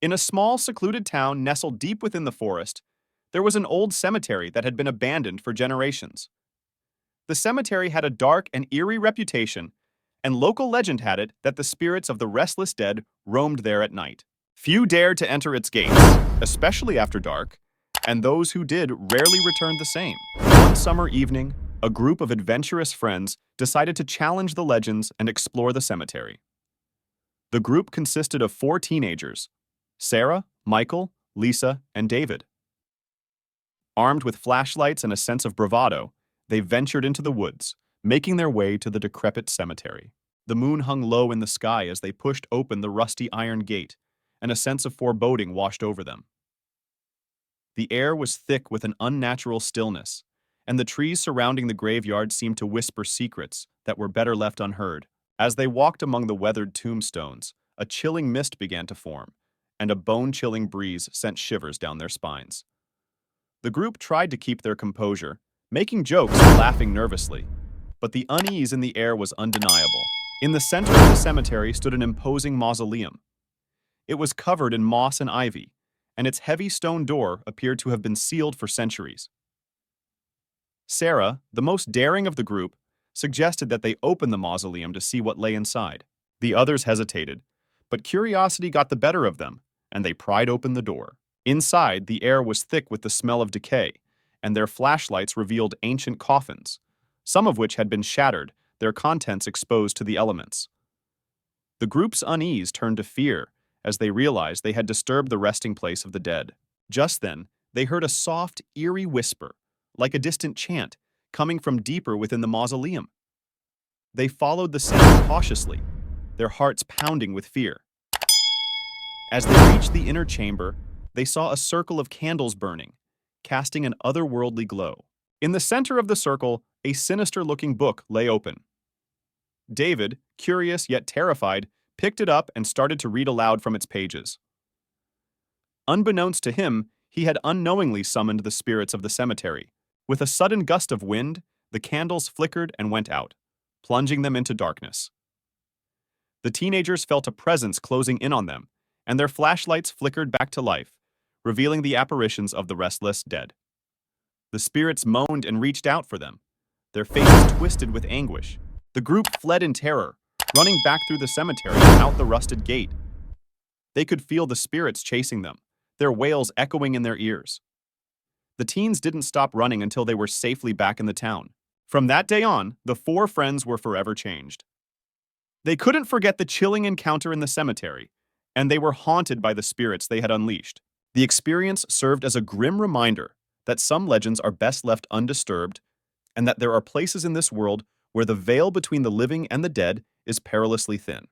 In a small, secluded town nestled deep within the forest, there was an old cemetery that had been abandoned for generations. The cemetery had a dark and eerie reputation, and local legend had it that the spirits of the restless dead roamed there at night. Few dared to enter its gates, especially after dark, and those who did rarely returned the same. One summer evening, a group of adventurous friends decided to challenge the legends and explore the cemetery. The group consisted of 4 teenagers: Sarah, Michael, Lisa, and David. Armed with flashlights and a sense of bravado, they ventured into the woods, making their way to the decrepit cemetery. The moon hung low in the sky as they pushed open the rusty iron gate, and a sense of foreboding washed over them. The air was thick with an unnatural stillness, and the trees surrounding the graveyard seemed to whisper secrets that were better left unheard. As they walked among the weathered tombstones, a chilling mist began to form, and a bone-chilling breeze sent shivers down their spines. The group tried to keep their composure, making jokes and laughing nervously, but the unease in the air was undeniable. In the center of the cemetery stood an imposing mausoleum. It was covered in moss and ivy, and its heavy stone door appeared to have been sealed for centuries. Sarah, the most daring of the group, suggested that they open the mausoleum to see what lay inside. The others hesitated, but curiosity got the better of them, and they pried open the door. Inside, the air was thick with the smell of decay, and their flashlights revealed ancient coffins, some of which had been shattered, their contents exposed to the elements. The group's unease turned to fear as they realized they had disturbed the resting place of the dead. Just then, they heard a soft, eerie whisper, like a distant chant, coming from deeper within the mausoleum. They followed the sound cautiously, their hearts pounding with fear. As they reached the inner chamber, they saw a circle of candles burning, casting an otherworldly glow. In the center of the circle, a sinister-looking book lay open. David, curious yet terrified, picked it up and started to read aloud from its pages. Unbeknownst to him, he had unknowingly summoned the spirits of the cemetery. With a sudden gust of wind, the candles flickered and went out, plunging them into darkness. The teenagers felt a presence closing in on them, and their flashlights flickered back to life, revealing the apparitions of the restless dead. The spirits moaned and reached out for them, their faces twisted with anguish. The group fled in terror, running back through the cemetery and out the rusted gate. They could feel the spirits chasing them, their wails echoing in their ears. The teens didn't stop running until they were safely back in the town. From that day on, the 4 friends were forever changed. They couldn't forget the chilling encounter in the cemetery, and they were haunted by the spirits they had unleashed. The experience served as a grim reminder that some legends are best left undisturbed, and that there are places in this world where the veil between the living and the dead is perilously thin.